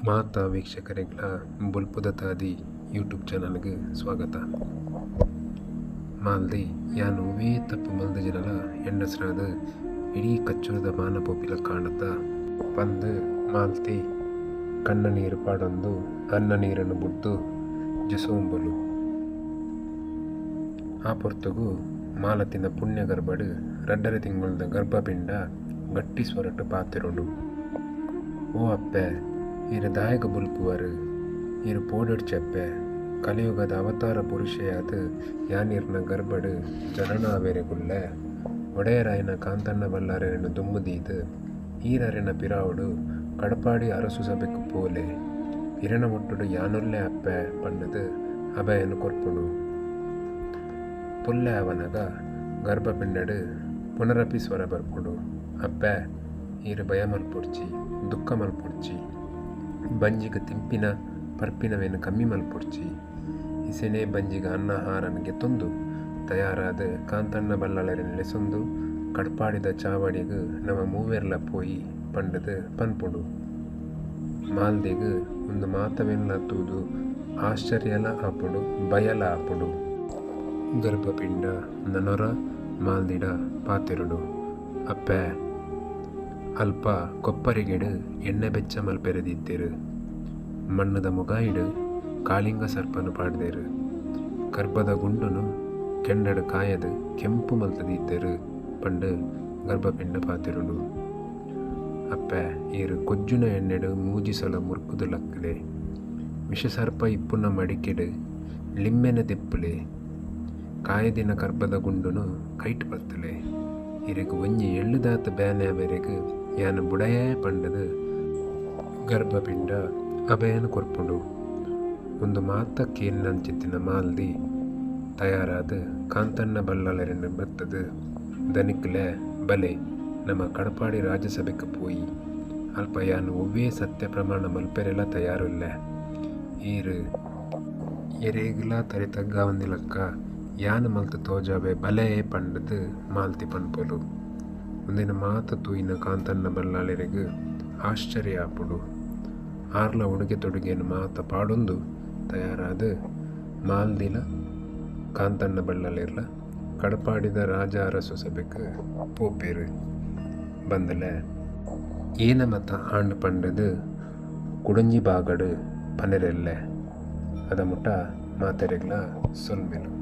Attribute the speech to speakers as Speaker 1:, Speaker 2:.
Speaker 1: ಮಾತಾ ವೀಕ್ಷಕರಿಗಳ ಬುಲ್ಪುದ ತಾದಿ YouTube ಚಾನಲ್ಗೆ ಸ್ವಾಗತ. ಮಾಲ್ದಿ ಯಾನು ಒವೇ ತಪ್ಪು ಮಲ್ದ ಜನಲ ಹೆಂಡಸ್ರಾದ ಇಡೀ ಕಚ್ಚುರದ ಮಾನ ಪೋಪಿಲ ಕಾಣತ್ತ ಪಂದು ಮಾಲ್ತಿ ಕಣ್ಣ ನೀರು ಪಾಡೊಂದು ಅನ್ನ ನೀರನ್ನು ಬುಡ್ದು ಜಸೋಂಬಲು ಆ ಪೊರ್ತುಗು ಮಾಲತಿನ ಪುಣ್ಯ ಗರ್ಭಡು ರಡ್ಡರೆ ತಿಂಗಳದ ಗರ್ಭಪಿಂಡ ಗಟ್ಟಿ ಸ್ವರಟ್ಟು ಪಾತಿರೋಡು. ಓ ಅಪ್ಪೆ ಇರು ದಾಯಕ ಬುಲ್ಪುವರು ಇರು ಪೋಡಡ್ ಚೆಪ್ಪೆ ಕಲಿಯುಗದ ಅವತಾರ ಪುರುಷೆಯಾದ ಯಾನೀರ್ನ ಗರ್ಭಡು ಜನನಾವೇರೆಗುಳ್ಳೆ ಒಡೆಯರಾಯನ ಕಾಂತಣ್ಣ ಬಲ್ಲಾರೆಯನ್ನು ದುಮ್ಮುದೀದು ಈರರೆನ ಪಿರಾವುಡು ಕಡಪಾಡಿ ಅರಸು ಸಭೆಕು ಪೋಲೆ ಇರನ ಒಟ್ಟುಡು ಯಾನೊಲ್ಲೆ ಅಪ್ಪೆ ಪಣ್ಣದು ಅಭಯನು ಕೊರ್ಪುಡು. ಪುಲ್ಲೆ ಅವನಗ ಗರ್ಭಪಿಂಡಡು ಪುನರಪಿ ಸ್ವರ ಬರ್ಪುಡು. ಅಪ್ಪೆ ಈರು ಭಯ ಮಲ್ಪುಡ್ಚಿ ದುಃಖ ಮಲ್ಪುಡ್ಚಿ ಬಂಜಿಗ ತಿಂಪಿನ ಪರ್ಪಿನವೇನು ಕಮ್ಮಿ ಮಲ್ಪುಡ್ಚಿ ಇಸೆನೇ ಬಂಜಿಗ ಅನ್ನಹಾರನಿಗೆ ತೊಂದು ತಯಾರಾದ ಕಾಂತಣ್ಣ ಬಲ್ಲಾಳರಿನಲ್ಲಿ ಸೊಂದು ಕಡ್ಪಾಡಿದ ಚಾವಡಿಗು ನಮ್ಮ ಮೂವೆರ್ಲ ಪೋಯಿ ಪಂಡದು ಪನ್ಪುಡು. ಮಾಲ್ದಿಗು ಒಂದು ಮಾತವೆಲ್ಲ ತೂದು ಆಶ್ಚರ್ಯಲ ಆಪುಡು ಭಯಲ ಆಪುಡು. ಗರ್ಭಪಿಂಡ ನನೊರ ಮಾಲ್ದಿಡ ಪಾತಿರುಡು. ಅಪ್ಪೆ ಅಲ್ಪ ಕೊಪ್ಪರಿಗೆಡು ಎಣ್ಣೆ ಬೆಚ್ಚ ಮಲ್ಪೆರೆದಿದ್ದಿರು. ಮಣ್ಣದ ಮುಗಾಯಿಡು ಕಾಳಿಂಗ ಸರ್ಪನು ಪಾಡ್ದೇರು. ಗರ್ಭದ ಗುಂಡುನು ಕೆಂಡಡು ಕಾಯದು ಕೆಂಪು ಮಲ್ತದಿದ್ದರು ಪಂಡು ಗರ್ಭಪಿಂಡ ಪಾತಿರುಡು. ಅಪ್ಪೆ ಈರು ಕೊಜ್ಜುನ ಎಣ್ಣೆಡು ಮೂಜಿಸಲ ಮುರ್ಕುದು ಲಕ್ಕಲೆ ವಿಷಸರ್ಪ ಇಪ್ಪುನ ಮಡಿಕೆಡು ಲಿಂಬೆನ ತಿಪ್ಪುಲೆ ಕಾಯದಿನ ಗರ್ಭದ ಗುಂಡುನು ಕೈಟ್ ಬರ್ತಲೆ ಇರೆಗು ಒಂಜಿ ಎಳ್ಳುದಾತ ಬ್ಯಾನ್ಯಾವೆರೆಗು ಯಾನು ಬುಡಯೇ ಪಂಡದು ಗರ್ಭಪಿಂಡ ಅಭಯನ ಕೊರ್ಪುಂಡು. ಒಂದು ಮಾತ ಕೇನ್ನಂಚಿತ್ತಿನ ಮಾಲ್ದಿ ತಯಾರಾದ ಕಾಂತಣ್ಣ ಬಲ್ಲಾಳರನ್ನು ಬರ್ತದು ದನಿಕ್ಲೆ ಬಲೆ ನಮ್ಮ ಕಡಪಾಡಿ ರಾಜ್ಯಸಭೆಗೆ ಪೋಯಿ ಅಲ್ಪ ಯಾನು ಒವ್ವೇ ಸತ್ಯ ಪ್ರಮಾಣ ಮಲ್ಪೆರೆಲ್ಲ ತಯಾರುಲ್ಲ ಈರು ಎರೆಗಿಲ ತರಿತಗ್ಗ ಒಂದಿಲಕ್ಕ ಯಾನು ಮಲ್ತು ತೋಜಾವೆ ಬಲೆ ಪಂಡದು ಮಾಲ್ತಿ ಪನ್ಪೊಲು. ಒಂದಿನ ಮಾತ ತೂಯಿನ ಕಾಂತಣ್ಣ ಬಲ್ಲಾಳರಿಗೂ ಆಶ್ಚರ್ಯ ಆಪುಡು. ಆರ್ಲ ಉಡುಗೆ ತೊಡುಗೆಯನ್ನು ಮಾತ ಪಾಡೊಂದು ತಯಾರಾದ ಮಾಲ್ದಿಲ ಕಾಂತಣ್ಣ ಬಲ್ಲಾಳಿರ್ಲ ಕಡಪಾಡಿದ ರಾಜ ಅರಸು ಸಭೆಗೆ ಪೋಪೇರು ಬಂದಲೆ ಏನ ಮತ ಆಂಡು ಪಂಡದು ಕುಡಂಜಿ ಬಾಗಡು ಪನೆರೆಲ್ಲೆ ಅದ ಮುಟ ಮಾತೆರೆಗ್ಲ ಸೊಲ್ಮೆಲು.